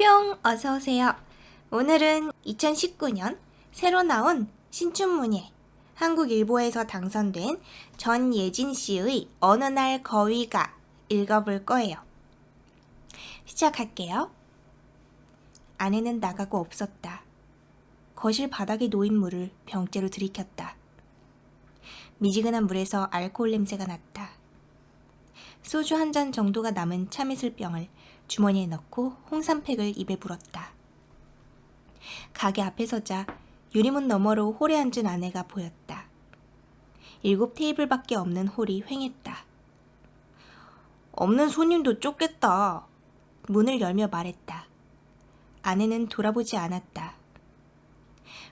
뿅! 어서오세요. 오늘은 2019년 새로 나온 신춘문예 한국일보에서 당선된 전예진 씨의 어느 날 거위가 읽어볼 거예요. 시작할게요. 아내는 나가고 없었다. 거실 바닥에 놓인 물을 병째로 들이켰다. 미지근한 물에서 알코올 냄새가 났다. 소주 한 잔 정도가 남은 참이슬병을 주머니에 넣고 홍삼팩을 입에 불었다. 가게 앞에 서자 유리문 너머로 홀에 앉은 아내가 보였다. 7 테이블밖에 없는 홀이 휑했다. 없는 손님도 쫓겠다. 문을 열며 말했다. 아내는 돌아보지 않았다.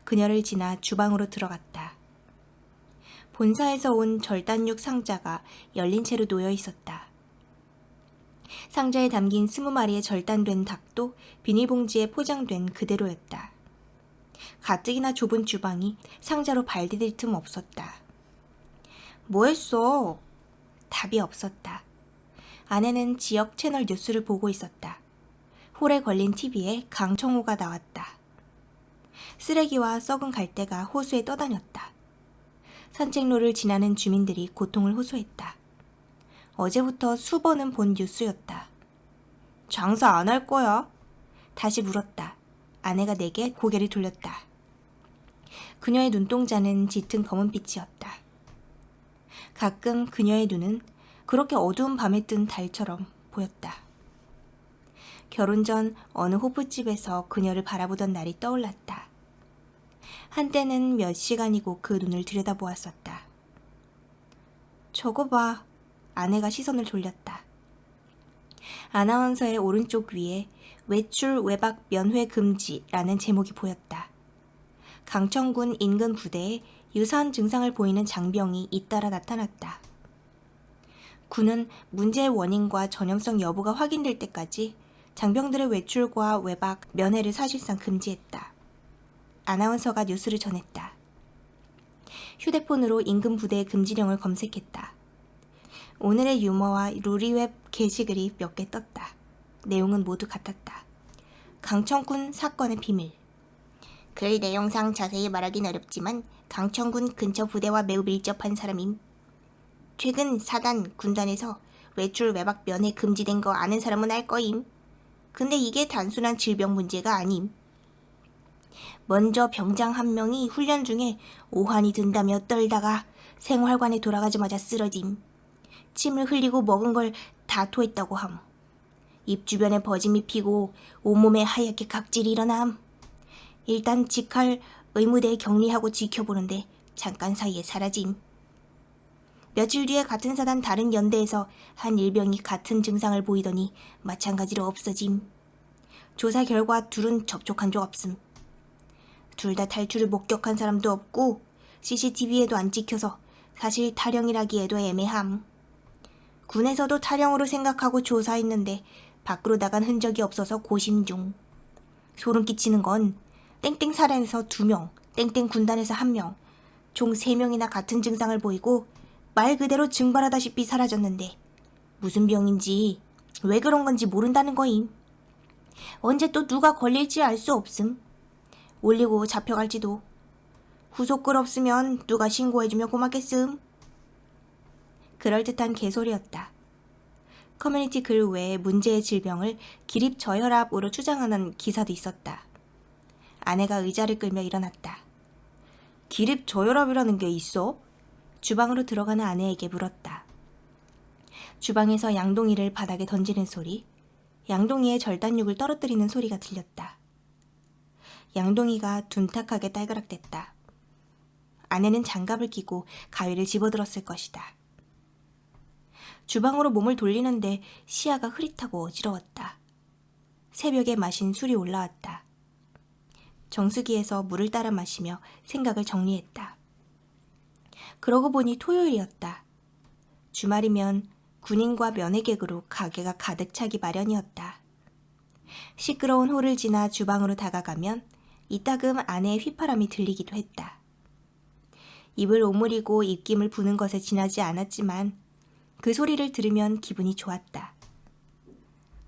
그녀를 지나 주방으로 들어갔다. 본사에서 온 절단육 상자가 열린 채로 놓여 있었다. 상자에 담긴 20마리의 절단된 닭도 비닐봉지에 포장된 그대로였다. 가뜩이나 좁은 주방이 상자로 발 디딜 틈 없었다. 뭐 했어? 답이 없었다. 아내는 지역 채널 뉴스를 보고 있었다. 홀에 걸린 TV에 강청호가 나왔다. 쓰레기와 썩은 갈대가 호수에 떠다녔다. 산책로를 지나는 주민들이 고통을 호소했다. 어제부터 수번은 본 뉴스였다. 장사 안 할 거야? 다시 물었다. 아내가 내게 고개를 돌렸다. 그녀의 눈동자는 짙은 검은빛이었다. 가끔 그녀의 눈은 그렇게 어두운 밤에 뜬 달처럼 보였다. 결혼 전 어느 호프집에서 그녀를 바라보던 날이 떠올랐다. 한때는 몇 시간이고 그 눈을 들여다보았었다. 저거 봐. 아내가 시선을 돌렸다. 아나운서의 오른쪽 위에 외출 외박 면회 금지라는 제목이 보였다. 강천군 인근 부대에 유사한 증상을 보이는 장병이 잇따라 나타났다. 군은 문제의 원인과 전염성 여부가 확인될 때까지 장병들의 외출과 외박, 면회를 사실상 금지했다. 아나운서가 뉴스를 전했다. 휴대폰으로 인근 부대의 금지령을 검색했다. 오늘의 유머와 루리웹 게시글이 몇 개 떴다. 내용은 모두 같았다. 강천군 사건의 비밀. 글 내용상 자세히 말하긴 어렵지만 강천군 근처 부대와 매우 밀접한 사람임. 최근 사단, 군단에서 외출, 외박, 면회 금지된 거 아는 사람은 알 거임. 근데 이게 단순한 질병 문제가 아님. 먼저 병장 한 명이 훈련 중에 오한이 든다며 떨다가 생활관에 돌아가자마자 쓰러짐. 침을 흘리고 먹은 걸 다 토했다고 함. 입 주변에 버짐이 피고 온몸에 하얗게 각질이 일어남. 일단 직할 의무대에 격리하고 지켜보는데 잠깐 사이에 사라짐. 며칠 뒤에 같은 사단 다른 연대에서 한 일병이 같은 증상을 보이더니 마찬가지로 없어짐. 조사 결과 둘은 접촉한 적 없음. 둘 다 탈출을 목격한 사람도 없고 CCTV에도 안 찍혀서 사실 탈영이라기에도 애매함. 군에서도 탈영으로 생각하고 조사했는데 밖으로 나간 흔적이 없어서 고심 중. 소름 끼치는 건 땡땡 사단에서 2명, 땡땡 군단에서 1명, 총 3명이나 같은 증상을 보이고 말 그대로 증발하다시피 사라졌는데 무슨 병인지 왜 그런 건지 모른다는 거임. 언제 또 누가 걸릴지 알 수 없음. 올리고 잡혀갈지도. 후속글 없으면 누가 신고해주면 고맙겠음. 그럴듯한 개소리였다. 커뮤니티 글 외에 문제의 질병을 기립저혈압으로 추정하는 기사도 있었다. 아내가 의자를 끌며 일어났다. 기립저혈압이라는 게 있어? 주방으로 들어가는 아내에게 물었다. 주방에서 양동이를 바닥에 던지는 소리, 양동이에 절단육을 떨어뜨리는 소리가 들렸다. 양동이가 둔탁하게 딸그락댔다. 아내는 장갑을 끼고 가위를 집어들었을 것이다. 주방으로 몸을 돌리는데 시야가 흐릿하고 어지러웠다. 새벽에 마신 술이 올라왔다. 정수기에서 물을 따라 마시며 생각을 정리했다. 그러고 보니 토요일이었다. 주말이면 군인과 면회객으로 가게가 가득 차기 마련이었다. 시끄러운 홀을 지나 주방으로 다가가면 이따금 아내의 휘파람이 들리기도 했다. 입을 오므리고 입김을 부는 것에 지나지 않았지만 그 소리를 들으면 기분이 좋았다.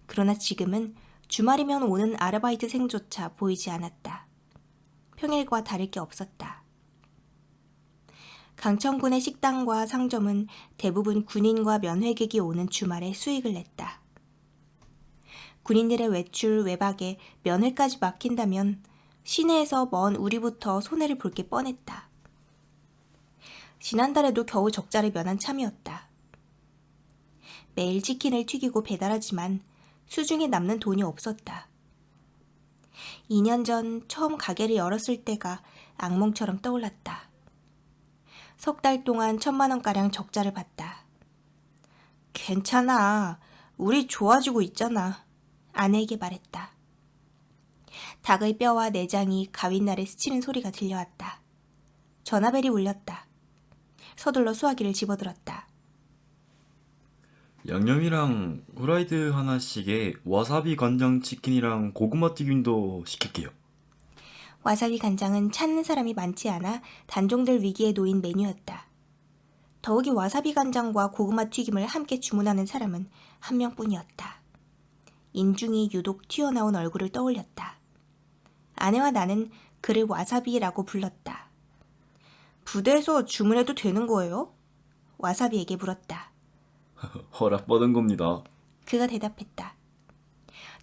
그러나 지금은 주말이면 오는 아르바이트생조차 보이지 않았다. 평일과 다를 게 없었다. 강천군의 식당과 상점은 대부분 군인과 면회객이 오는 주말에 수익을 냈다. 군인들의 외출, 외박에 면회까지 막힌다면 시내에서 먼 우리부터 손해를 볼 게 뻔했다. 지난달에도 겨우 적자를 면한 참이었다. 매일 치킨을 튀기고 배달하지만 수중에 남는 돈이 없었다. 2년 전 처음 가게를 열었을 때가 악몽처럼 떠올랐다. 석 달 동안 1,000만 원가량 적자를 봤다. 괜찮아. 우리 좋아지고 있잖아. 아내에게 말했다. 닭의 뼈와 내장이 가윗날에 스치는 소리가 들려왔다. 전화벨이 울렸다. 서둘러 수화기를 집어들었다. 양념이랑 후라이드 하나씩에 와사비 간장 치킨이랑 고구마 튀김도 시킬게요. 와사비 간장은 찾는 사람이 많지 않아 단종될 위기에 놓인 메뉴였다. 더욱이 와사비 간장과 고구마 튀김을 함께 주문하는 사람은 한 명뿐이었다. 인중이 유독 튀어나온 얼굴을 떠올렸다. 아내와 나는 그를 와사비라고 불렀다. 부대에서 주문해도 되는 거예요? 와사비에게 물었다. 허락받은 겁니다. 그가 대답했다.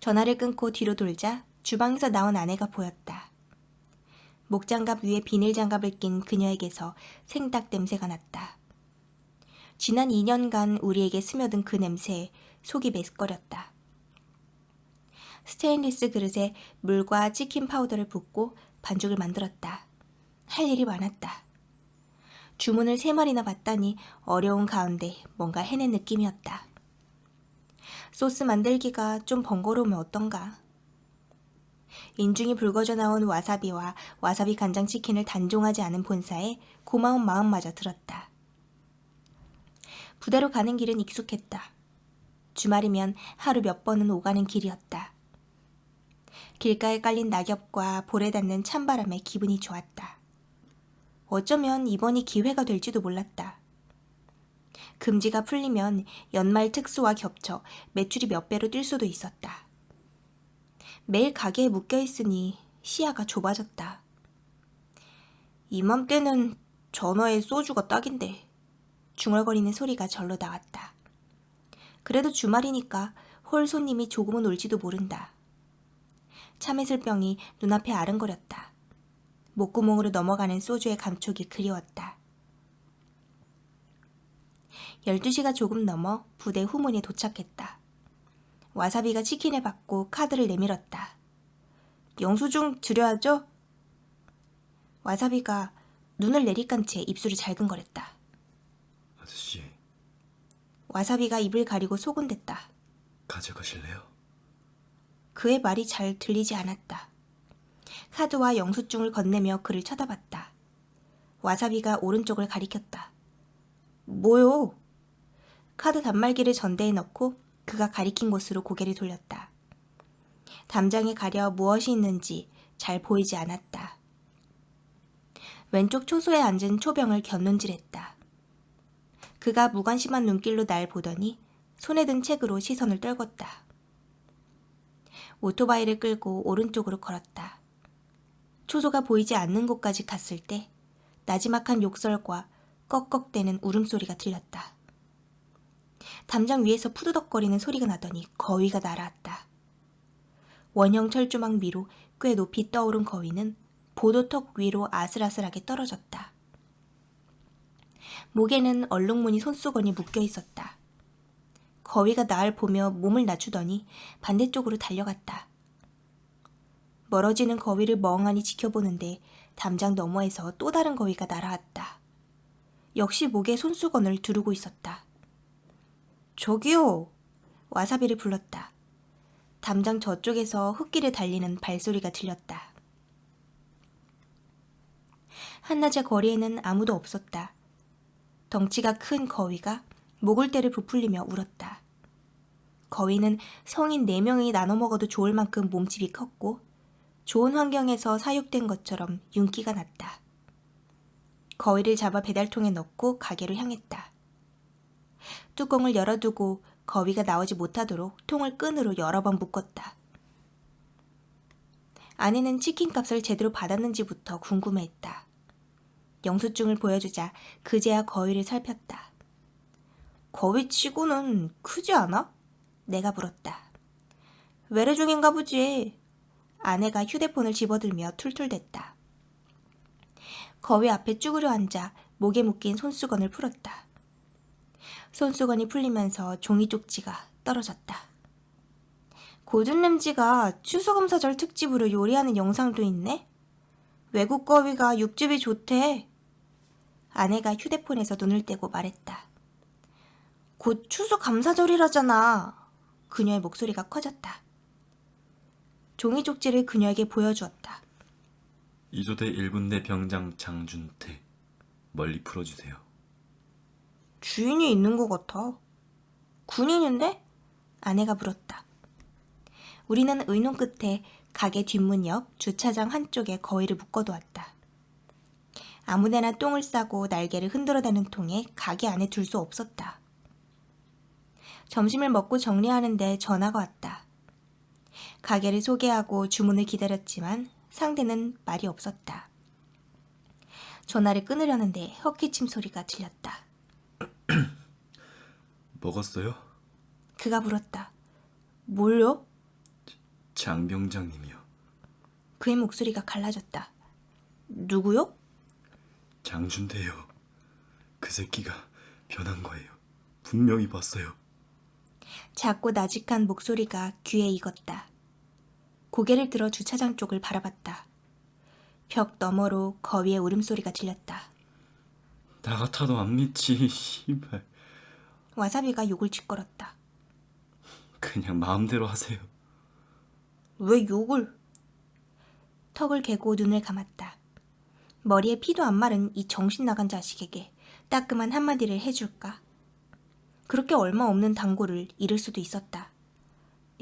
전화를 끊고 뒤로 돌자 주방에서 나온 아내가 보였다. 목장갑 위에 비닐장갑을 낀 그녀에게서 생닭 냄새가 났다. 지난 2년간 우리에게 스며든 그 냄새에 속이 메스꺼렸다. 스테인리스 그릇에 물과 치킨 파우더를 붓고 반죽을 만들었다. 할 일이 많았다. 주문을 3마리나 받다니 어려운 가운데 뭔가 해낸 느낌이었다. 소스 만들기가 좀 번거로우면 어떤가? 인중이 붉어져 나온 와사비와 와사비 간장 치킨을 단종하지 않은 본사에 고마운 마음마저 들었다. 부대로 가는 길은 익숙했다. 주말이면 하루 몇 번은 오가는 길이었다. 길가에 깔린 낙엽과 볼에 닿는 찬바람에 기분이 좋았다. 어쩌면 이번이 기회가 될지도 몰랐다. 금지가 풀리면 연말 특수와 겹쳐 매출이 몇 배로 뛸 수도 있었다. 매일 가게에 묶여있으니 시야가 좁아졌다. 이맘때는 전어에 소주가 딱인데 중얼거리는 소리가 절로 나왔다. 그래도 주말이니까 홀 손님이 조금은 올지도 모른다. 참이슬병이 눈앞에 아른거렸다. 목구멍으로 넘어가는 소주의 감촉이 그리웠다. 12시가 조금 넘어 부대 후문에 도착했다. 와사비가 치킨을 받고 카드를 내밀었다. 영수증 드려야죠? 와사비가 눈을 내리깐 채 입술을 잘근거렸다. 아저씨, 와사비가 입을 가리고 소곤댔다. 가져가실래요? 그의 말이 잘 들리지 않았다. 카드와 영수증을 건네며 그를 쳐다봤다. 와사비가 오른쪽을 가리켰다. 뭐요? 카드 단말기를 전대에 넣고 그가 가리킨 곳으로 고개를 돌렸다. 담장에 가려 무엇이 있는지 잘 보이지 않았다. 왼쪽 초소에 앉은 초병을 곁눈질했다. 그가 무관심한 눈길로 날 보더니 손에 든 책으로 시선을 떨궜다. 오토바이를 끌고 오른쪽으로 걸었다. 초소가 보이지 않는 곳까지 갔을 때 나지막한 욕설과 꺽꺽대는 울음소리가 들렸다. 담장 위에서 푸드덕거리는 소리가 나더니 거위가 날아왔다. 원형 철조망 위로 꽤 높이 떠오른 거위는 보도턱 위로 아슬아슬하게 떨어졌다. 목에는 얼룩무늬 손수건이 묶여 있었다. 거위가 날 보며 몸을 낮추더니 반대쪽으로 달려갔다. 멀어지는 거위를 멍하니 지켜보는데 담장 너머에서 또 다른 거위가 날아왔다. 역시 목에 손수건을 두르고 있었다. 저기요! 와사비를 불렀다. 담장 저쪽에서 흙길을 달리는 발소리가 들렸다. 한낮의 거리에는 아무도 없었다. 덩치가 큰 거위가 목을대를 부풀리며 울었다. 거위는 성인 4명이 나눠 먹어도 좋을 만큼 몸집이 컸고 좋은 환경에서 사육된 것처럼 윤기가 났다. 거위를 잡아 배달통에 넣고 가게로 향했다. 뚜껑을 열어두고 거위가 나오지 못하도록 통을 끈으로 여러 번 묶었다. 아내는 치킨값을 제대로 받았는지부터 궁금해했다. 영수증을 보여주자 그제야 거위를 살폈다. 거위치고는 크지 않아? 내가 물었다. 외래종인가 보지. 아내가 휴대폰을 집어들며 툴툴댔다. 거위 앞에 쭈그려 앉아 목에 묶인 손수건을 풀었다. 손수건이 풀리면서 종이 쪽지가 떨어졌다. 고든램지가 추수감사절 특집으로 요리하는 영상도 있네? 외국 거위가 육즙이 좋대. 아내가 휴대폰에서 눈을 떼고 말했다. 곧 추수감사절이라잖아. 그녀의 목소리가 커졌다. 종이 쪽지를 그녀에게 보여주었다. 2조대 1군대 병장 장준태. 멀리 풀어주세요. 주인이 있는 것 같아. 군인인데? 아내가 물었다. 우리는 의논 끝에 가게 뒷문 옆 주차장 한쪽에 거위를 묶어두었다. 아무데나 똥을 싸고 날개를 흔들어대는 통에 가게 안에 둘 수 없었다. 점심을 먹고 정리하는데 전화가 왔다. 가게를 소개하고 주문을 기다렸지만 상대는 말이 없었다. 전화를 끊으려는데 헛기침 소리가 들렸다. 먹었어요? 그가 물었다. 뭘요? 장 병장님이요. 그의 목소리가 갈라졌다. 누구요? 장준태요. 그 새끼가 변한 거예요. 분명히 봤어요. 작고 나직한 목소리가 귀에 익었다. 고개를 들어 주차장 쪽을 바라봤다. 벽 너머로 거위의 울음소리가 들렸다. 나 같아도 안 믿지, 씨발. 와사비가 욕을 짓거렸다. 그냥 마음대로 하세요. 왜 욕을? 턱을 개고 눈을 감았다. 머리에 피도 안 마른 이 정신 나간 자식에게 따끔한 한마디를 해줄까? 그렇게 얼마 없는 당고를 잃을 수도 있었다.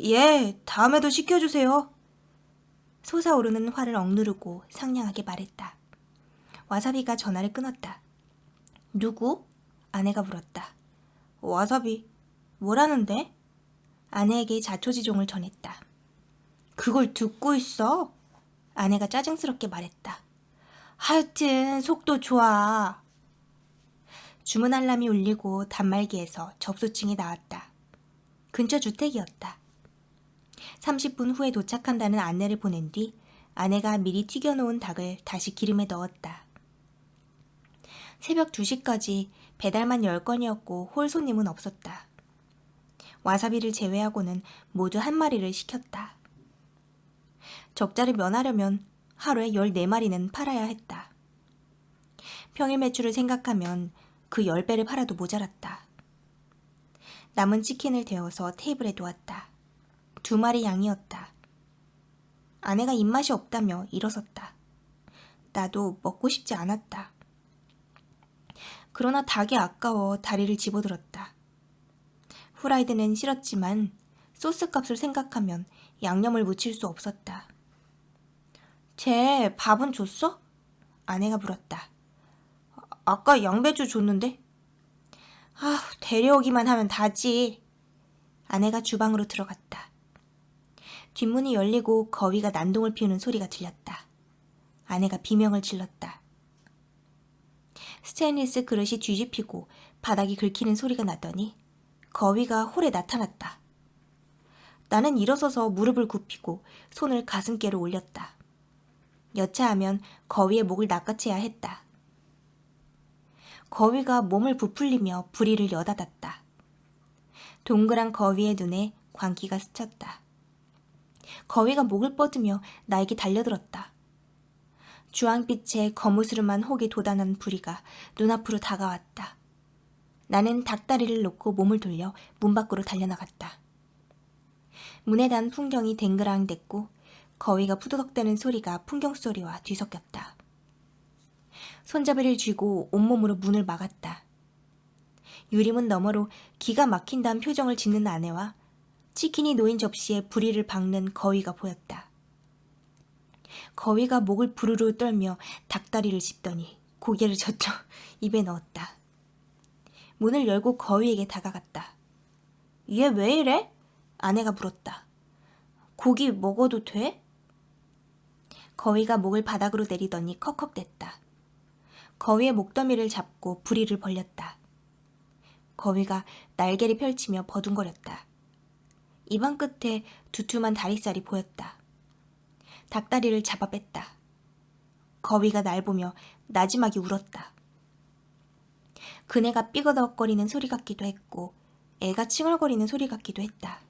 예, 다음에도 시켜주세요. 솟아오르는 화를 억누르고 상냥하게 말했다. 와사비가 전화를 끊었다. 누구? 아내가 물었다. 와사비, 뭐라는데? 아내에게 자초지종을 전했다. 그걸 듣고 있어? 아내가 짜증스럽게 말했다. 하여튼 속도 좋아. 주문 알람이 울리고 단말기에서 접수증이 나왔다. 근처 주택이었다. 30분 후에 도착한다는 안내를 보낸 뒤 아내가 미리 튀겨놓은 닭을 다시 기름에 넣었다. 새벽 2시까지 배달만 10건이었고 홀 손님은 없었다. 와사비를 제외하고는 모두 한 마리를 시켰다. 적자를 면하려면 하루에 14마리는 팔아야 했다. 평일 매출을 생각하면 그 10배를 팔아도 모자랐다. 남은 치킨을 데워서 테이블에 놓았다. 2마리 양이었다. 아내가 입맛이 없다며 일어섰다. 나도 먹고 싶지 않았다. 그러나 닭이 아까워 다리를 집어들었다. 후라이드는 싫었지만 소스 값을 생각하면 양념을 묻힐 수 없었다. 쟤 밥은 줬어? 아내가 물었다. 아까 양배추 줬는데? 데려오기만 하면 다지. 아내가 주방으로 들어갔다. 뒷문이 열리고 거위가 난동을 피우는 소리가 들렸다. 아내가 비명을 질렀다. 스테인리스 그릇이 뒤집히고 바닥이 긁히는 소리가 나더니 거위가 홀에 나타났다. 나는 일어서서 무릎을 굽히고 손을 가슴께로 올렸다. 여차하면 거위의 목을 낚아채야 했다. 거위가 몸을 부풀리며 부리를 여닫았다. 동그란 거위의 눈에 광기가 스쳤다. 거위가 목을 뻗으며 나에게 달려들었다. 주황빛의 거무스름한 혹이 돋아난 부리가 눈앞으로 다가왔다. 나는 닭다리를 놓고 몸을 돌려 문 밖으로 달려나갔다. 문에 단 풍경이 댕그랑댔고 거위가 푸드덕대는 소리가 풍경 소리와 뒤섞였다. 손잡이를 쥐고 온몸으로 문을 막았다. 유리문 너머로 기가 막힌다는 표정을 짓는 아내와 치킨이 놓인 접시에 부리를 박는 거위가 보였다. 거위가 목을 부르르 떨며 닭다리를 씹더니 고개를 젖혀 입에 넣었다. 문을 열고 거위에게 다가갔다. 얘 왜 이래? 아내가 물었다. 고기 먹어도 돼? 거위가 목을 바닥으로 내리더니 컥컥댔다. 거위의 목더미를 잡고 부리를 벌렸다. 거위가 날개를 펼치며 버둥거렸다. 입안 끝에 두툼한 다리살이 보였다. 닭다리를 잡아 뺐다. 거위가 날 보며 나지막이 울었다. 그네가 삐거덕거리는 소리 같기도 했고 애가 칭얼거리는 소리 같기도 했다.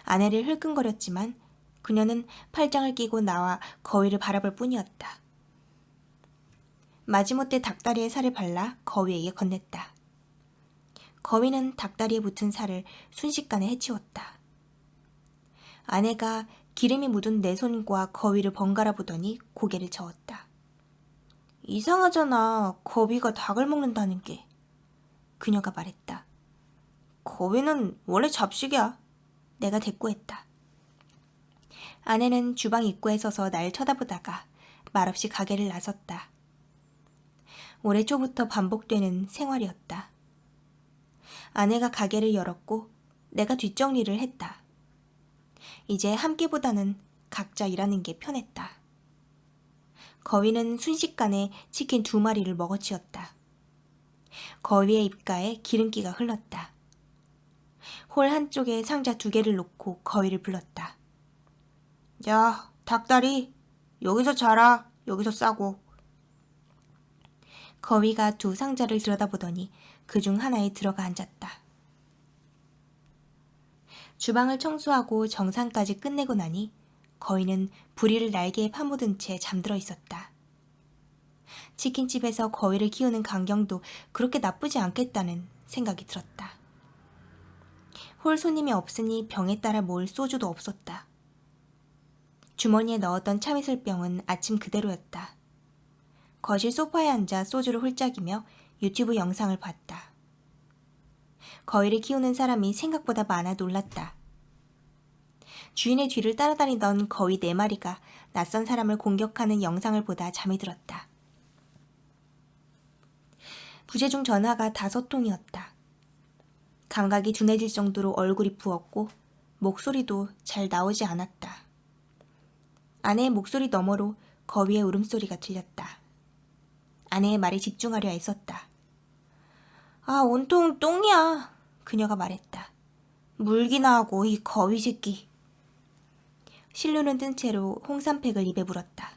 아내를 흘끔거렸지만 그녀는 팔짱을 끼고 나와 거위를 바라볼 뿐이었다. 마지못해 닭다리에 살을 발라 거위에게 건넸다. 거위는 닭다리에 붙은 살을 순식간에 해치웠다. 아내가 기름이 묻은 내 손과 거위를 번갈아 보더니 고개를 저었다. 이상하잖아, 거위가 닭을 먹는다는 게. 그녀가 말했다. 거위는 원래 잡식이야. 내가 대꾸했다. 아내는 주방 입구에 서서 날 쳐다보다가 말없이 가게를 나섰다. 올해 초부터 반복되는 생활이었다. 아내가 가게를 열었고 내가 뒷정리를 했다. 이제 함께보다는 각자 일하는 게 편했다. 거위는 순식간에 치킨 2마리를 먹어치웠다. 거위의 입가에 기름기가 흘렀다. 홀 한쪽에 상자 2개를 놓고 거위를 불렀다. 야, 닭다리, 여기서 자라, 여기서 싸고. 거위가 2 상자를 들여다보더니 그중 하나에 들어가 앉았다. 주방을 청소하고 정상까지 끝내고 나니 거위는 부리를 날개에 파묻은 채 잠들어 있었다. 치킨집에서 거위를 키우는 광경도 그렇게 나쁘지 않겠다는 생각이 들었다. 홀 손님이 없으니 병에 따라 모을 소주도 없었다. 주머니에 넣었던 참이슬병은 아침 그대로였다. 거실 소파에 앉아 소주를 홀짝이며 유튜브 영상을 봤다. 거위를 키우는 사람이 생각보다 많아 놀랐다. 주인의 뒤를 따라다니던 거위 4마리가 낯선 사람을 공격하는 영상을 보다 잠이 들었다. 부재중 전화가 5통이었다. 감각이 둔해질 정도로 얼굴이 부었고 목소리도 잘 나오지 않았다. 아내의 목소리 너머로 거위의 울음소리가 들렸다. 아내의 말에 집중하려 애썼다. 아, 온통 똥이야. 그녀가 말했다. 물기나 하고 이 거위 새끼. 실눈은 뜬 채로 홍삼팩을 입에 물었다.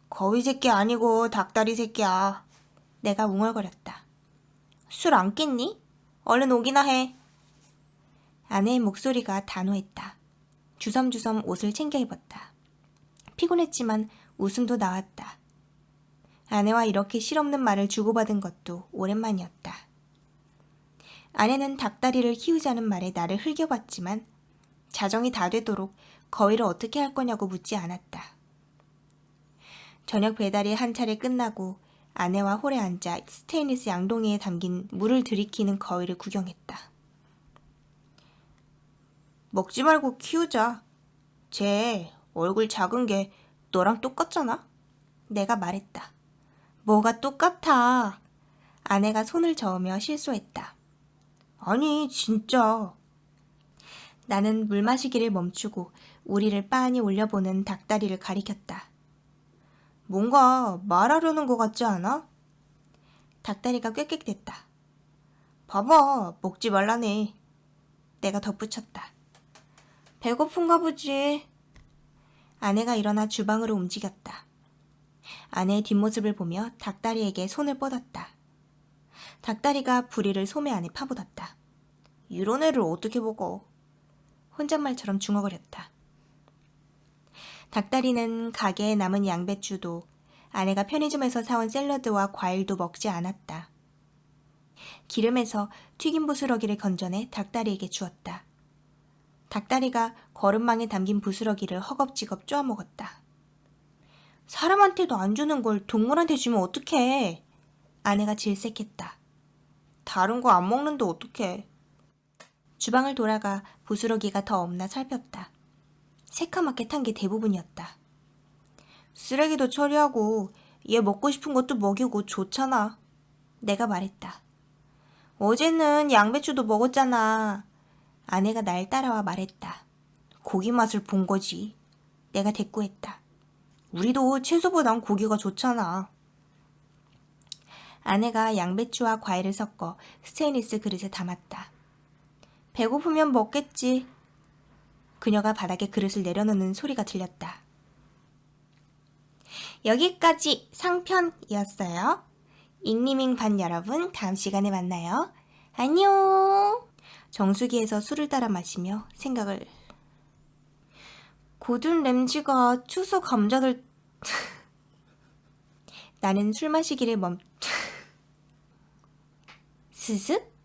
거위 새끼 아니고 닭다리 새끼야. 내가 웅얼거렸다. 술 안 깼니? 얼른 오기나 해. 아내의 목소리가 단호했다. 주섬주섬 옷을 챙겨 입었다. 피곤했지만 웃음도 나왔다. 아내와 이렇게 실없는 말을 주고받은 것도 오랜만이었다. 아내는 닭다리를 키우자는 말에 나를 흘겨봤지만 자정이 다 되도록 거위를 어떻게 할 거냐고 묻지 않았다. 저녁 배달이 한 차례 끝나고 아내와 홀에 앉아 스테인리스 양동이에 담긴 물을 들이키는 거위를 구경했다. 먹지 말고 키우자. 쟤 얼굴 작은 게 너랑 똑같잖아? 내가 말했다. 뭐가 똑같아. 아내가 손을 저으며 실소했다. 아니, 진짜. 나는 물 마시기를 멈추고 우리를 빤히 올려보는 닭다리를 가리켰다. 뭔가 말하려는 것 같지 않아? 닭다리가 꾀꾀댔다. 봐봐, 먹지 말라네. 내가 덧붙였다. 배고픈가 보지. 아내가 일어나 주방으로 움직였다. 아내의 뒷모습을 보며 닭다리에게 손을 뻗었다. 닭다리가 부리를 소매 안에 파묻었다. 이런 애를 어떻게 먹어? 혼잣말처럼 중얼거렸다. 닭다리는 가게에 남은 양배추도 아내가 편의점에서 사온 샐러드와 과일도 먹지 않았다. 기름에서 튀김 부스러기를 건져내 닭다리에게 주었다. 닭다리가 거름망에 담긴 부스러기를 허겁지겁 쪼아 먹었다. 사람한테도 안 주는 걸 동물한테 주면 어떡해? 아내가 질색했다. 다른 거 안 먹는데 어떡해? 주방을 돌아가 부스러기가 더 없나 살폈다. 새카맣게 탄 게 대부분이었다. 쓰레기도 처리하고 얘 먹고 싶은 것도 먹이고 좋잖아. 내가 말했다. 어제는 양배추도 먹었잖아. 아내가 날 따라와 말했다. 고기 맛을 본 거지. 내가 대꾸했다. 우리도 채소보단 고기가 좋잖아. 아내가 양배추와 과일을 섞어 스테인리스 그릇에 담았다. 배고프면 먹겠지. 그녀가 바닥에 그릇을 내려놓는 소리가 들렸다. 여기까지 상편이었어요. 잉리밍 반 여러분, 다음 시간에 만나요. 안녕. 정수기에서 술을 따라 마시며 생각을. 고든 램지가 추수 감자들. 나는 술 마시기를 스습?